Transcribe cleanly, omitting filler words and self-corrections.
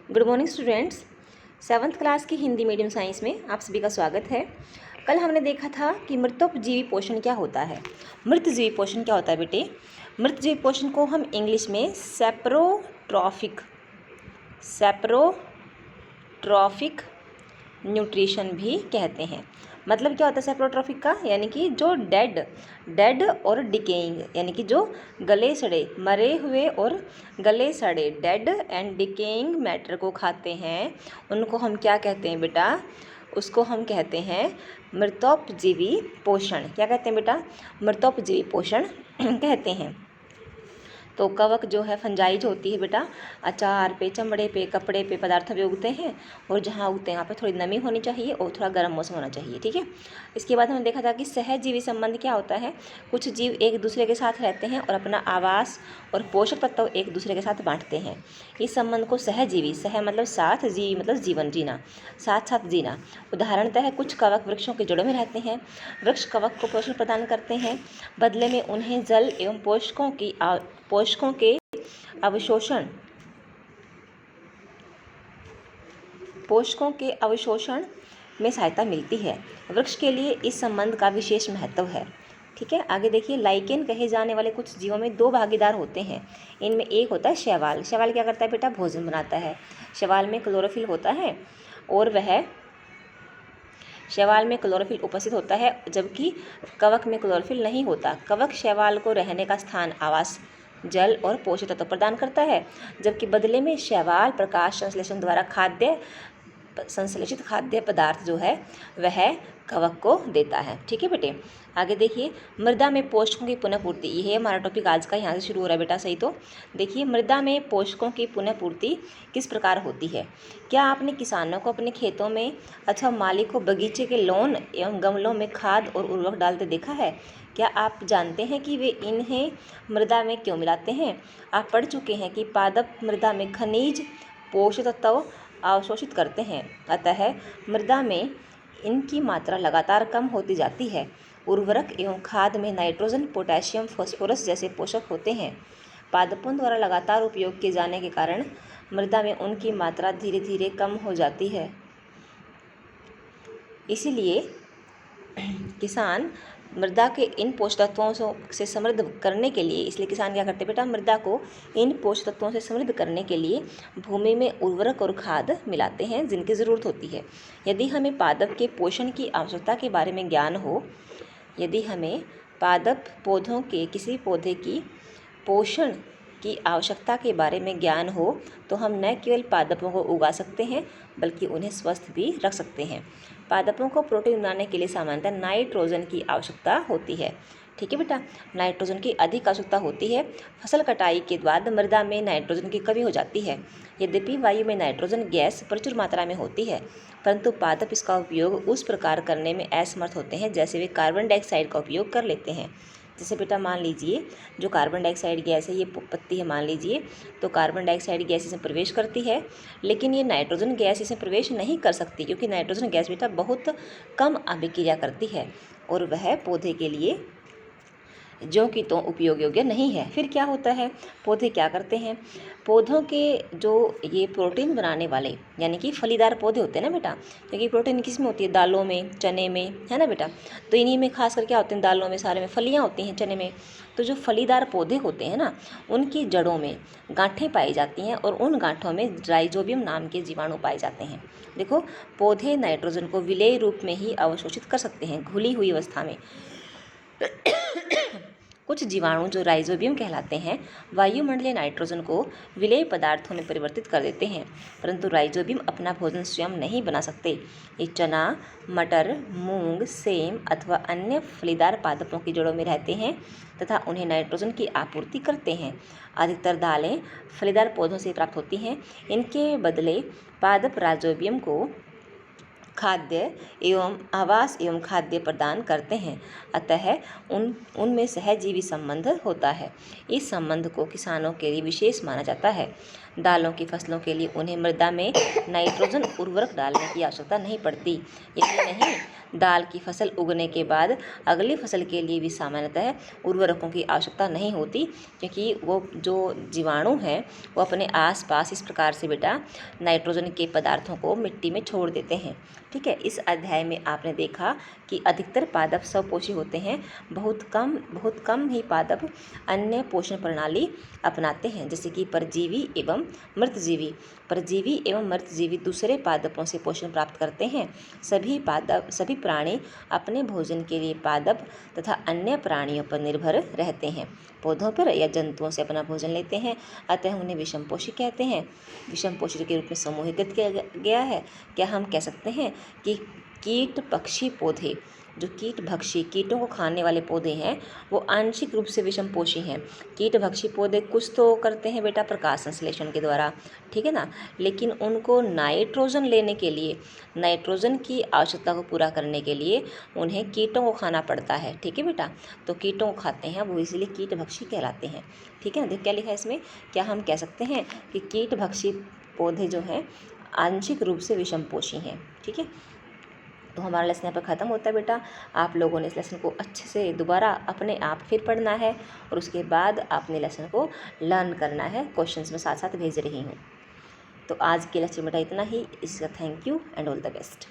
Good morning students. 7th class की Hindi medium science में आप सभी का स्वागत है। कल हमने देखा था कि मृतोपजीवी पोषण क्या होता है। मृतजीवी पोषण क्या होता है बेटे? मृतजीवी पोषण को हम इंग्लिश में सैप्रोट्रॉफिक न्यूट्रिशन भी कहते हैं। मतलब क्या होता है सैप्रोट्रॉफिक का? यानी कि जो डेड और डिकेइंग, यानी कि जो गले सड़े, मरे हुए और गले सड़े, डेड एंड डिकेइंग मैटर को खाते हैं, उनको हम क्या कहते हैं बेटा? उसको हम कहते हैं मृतोपजीवी पोषण। क्या कहते हैं बेटा? मृतोपजीवी पोषण कहते हैं। तो कवक जो है, फंजाई जो होती है बेटा, अचार पे, चमड़े पे, कपड़े पे, पदार्थों पे उगते हैं, और जहाँ उगते हैं वहाँ पे थोड़ी नमी होनी चाहिए और थोड़ा गर्म मौसम होना चाहिए। ठीक है। इसके बाद हमने देखा था कि सहजीवी संबंध क्या होता है। कुछ जीव एक दूसरे के साथ रहते हैं और अपना आवास और पोषक तत्व एक दूसरे के साथ बांटते हैं। इस संबंध को सहजीवी, सह मतलब साथ, जीवी मतलब जीवन, जीना, साथ साथ जीना। उदाहरणतः कुछ कवक वृक्षों के जड़ों में रहते हैं। वृक्ष कवक को पोषण प्रदान करते हैं, बदले में उन्हें जल एवं पोषकों के अवशोषण में सहायता मिलती है। वृक्ष के लिए इस संबंध का विशेष महत्व है। ठीक है। आगे देखिए, लाइकेन कहे जाने वाले कुछ जीवों में दो भागीदार होते हैं। इनमें एक होता है शैवाल। शैवाल क्या करता है बेटा? भोजन बनाता है। शैवाल में क्लोरोफिल होता है और शैवाल में क्लोरोफिल उपस्थित होता है, जबकि कवक में क्लोरोफिल नहीं होता। कवक शैवाल को रहने का स्थान, आवास, जल और पोषक तत्व प्रदान करता है, जबकि बदले में शैवाल प्रकाश संश्लेषण द्वारा संश्लेषित खाद्य पदार्थ जो है वह कवक को देता है। ठीक है बेटे। आगे देखिए, मृदा में पोषकों की पुनः पूर्ति। ये हमारा टॉपिक आज का, यहाँ से शुरू हो रहा है बेटा। सही तो देखिए, मृदा में पोषकों की पुनः पूर्ति किस प्रकार होती है? क्या आपने किसानों को अपने खेतों में अथवा माली को बगीचे के लॉन एवं गमलों में खाद और उर्वरक डालते देखा है? क्या आप जानते हैं कि वे इन्हें मृदा में क्यों मिलाते हैं? आप पढ़ चुके हैं कि पादप मृदा में खनिज, पोषक तत्व अवशोषित करते हैं, अतः मृदा में इनकी मात्रा लगातार कम होती जाती है। उर्वरक एवं खाद में नाइट्रोजन, पोटेशियम, फास्फोरस जैसे पोषक होते हैं। पादपों द्वारा लगातार उपयोग किए जाने के कारण मृदा में उनकी मात्रा धीरे धीरे कम हो जाती है। इसीलिए किसान मृदा के इन पोषक तत्वों से समृद्ध करने के लिए, इसलिए किसान क्या करते हैं बेटा? मृदा को इन पोषक तत्वों से समृद्ध करने के लिए भूमि में उर्वरक और खाद मिलाते हैं जिनकी ज़रूरत होती है। यदि हमें पादप के पोषण की आवश्यकता के बारे में ज्ञान हो, यदि हमें पादप पौधों के किसी पौधे की पोषण की आवश्यकता के बारे में ज्ञान हो, तो हम न केवल पादपों को उगा सकते हैं बल्कि उन्हें स्वस्थ भी रख सकते हैं। पादपों को प्रोटीन बनाने के लिए सामान्यतः नाइट्रोजन की आवश्यकता होती है। ठीक है बेटा। नाइट्रोजन की अधिक आवश्यकता होती है। फसल कटाई के बाद मृदा में नाइट्रोजन की कमी हो जाती है। यद्यपि वायु में नाइट्रोजन गैस प्रचुर मात्रा में होती है, परंतु पादप इसका उपयोग उस प्रकार करने में असमर्थ होते हैं जैसे वे कार्बन डाइऑक्साइड का उपयोग कर लेते हैं। जैसे बेटा मान लीजिए, जो कार्बन डाइऑक्साइड गैस है, ये पत्ती है मान लीजिए, तो कार्बन डाइऑक्साइड गैस इसमें प्रवेश करती है, लेकिन ये नाइट्रोजन गैस इसमें प्रवेश नहीं कर सकती, क्योंकि नाइट्रोजन गैस बेटा बहुत कम अभिक्रिया करती है और वह पौधे के लिए जो कि तो उपयोग योग्य नहीं है। फिर क्या होता है? पौधे क्या करते हैं? पौधों के जो ये प्रोटीन बनाने वाले, यानी कि फलीदार पौधे होते हैं ना बेटा, क्योंकि प्रोटीन किस में होती है? दालों में, चने में, है ना बेटा। तो इन्हीं में खासकर क्या होते हैं? दालों में, सारे में फलियाँ होती हैं, चने में। तो जो फलीदार पौधे होते हैं ना, उनकी जड़ों में गांठें पाई जाती हैं और उन गांठों में राइजोबियम नाम के जीवाणु पाए जाते हैं। देखो, पौधे नाइट्रोजन को विलेय रूप में ही अवशोषित कर सकते हैं, घुली हुई अवस्था में। कुछ जीवाणु जो राइजोबियम कहलाते हैं, वायुमंडलीय नाइट्रोजन को विलेय पदार्थों में परिवर्तित कर देते हैं, परंतु राइजोबियम अपना भोजन स्वयं नहीं बना सकते। ये चना, मटर, मूंग, सेम अथवा अन्य फलीदार पादपों की जड़ों में रहते हैं तथा उन्हें नाइट्रोजन की आपूर्ति करते हैं। अधिकतर दालें फलीदार पौधों से प्राप्त होती हैं। इनके बदले पादप राइजोबियम को खाद्य एवं आवास एवं खाद्य प्रदान करते हैं, अतः उनमें सहजीवी संबंध होता है। इस संबंध को किसानों के लिए विशेष माना जाता है। दालों की फसलों के लिए उन्हें मृदा में नाइट्रोजन उर्वरक डालने की आवश्यकता नहीं पड़ती। यही नहीं, दाल की फसल उगने के बाद अगली फसल के लिए भी सामान्यतः उर्वरकों की आवश्यकता नहीं होती, क्योंकि वो जो जीवाणु हैं वो अपने आसपास इस प्रकार से बेटा नाइट्रोजन के पदार्थों को मिट्टी में छोड़ देते हैं। ठीक है, इस अध्याय में आपने देखा कि अधिकतर पादप स्वपोषी होते हैं, बहुत कम ही पादप अन्य पोषण प्रणाली अपनाते हैं, जैसे कि परजीवी एवं मृतजीवी। परजीवी एवं मृतजीवी दूसरे पादपों से पोषण प्राप्त करते हैं। सभी प्राणी अपने भोजन के लिए पादप तथा अन्य प्राणियों पर निर्भर रहते हैं, पौधों पर या जंतुओं से अपना भोजन लेते हैं, अतः उन्हें विषमपोषी कहते हैं। विषमपोषी के रूप में समूहीकृत किया गया है। क्या हम कह सकते हैं कि कीट पक्षी पौधे, जो कीटभक्षी कीटों को खाने वाले पौधे हैं, वो आंशिक रूप से विषमपोषी हैं। कीटभक्षी पौधे कुछ तो करते हैं बेटा प्रकाश संश्लेषण के द्वारा, ठीक है ना, लेकिन उनको नाइट्रोजन लेने के लिए, नाइट्रोजन की आवश्यकता को पूरा करने के लिए उन्हें कीटों को खाना पड़ता है। ठीक है बेटा, तो कीटों को खाते हैं वो, इसलिए कीटभक्षी कहलाते हैं। ठीक है ना, देखो क्या लिखा है इसमें, क्या हम कह सकते हैं कि कीटभक्षी पौधे जो हैं आंशिक रूप से विषमपोषी हैं। ठीक है, तो हमारा लेसन यहाँ पर ख़त्म होता है बेटा। आप लोगों ने इस लेसन को अच्छे से दोबारा अपने आप फिर पढ़ना है और उसके बाद अपने लेसन को लर्न करना है। क्वेश्चंस में साथ साथ भेज रही हूँ। तो आज के लेक्चर बेटा इतना ही। इसका thank you and all the best.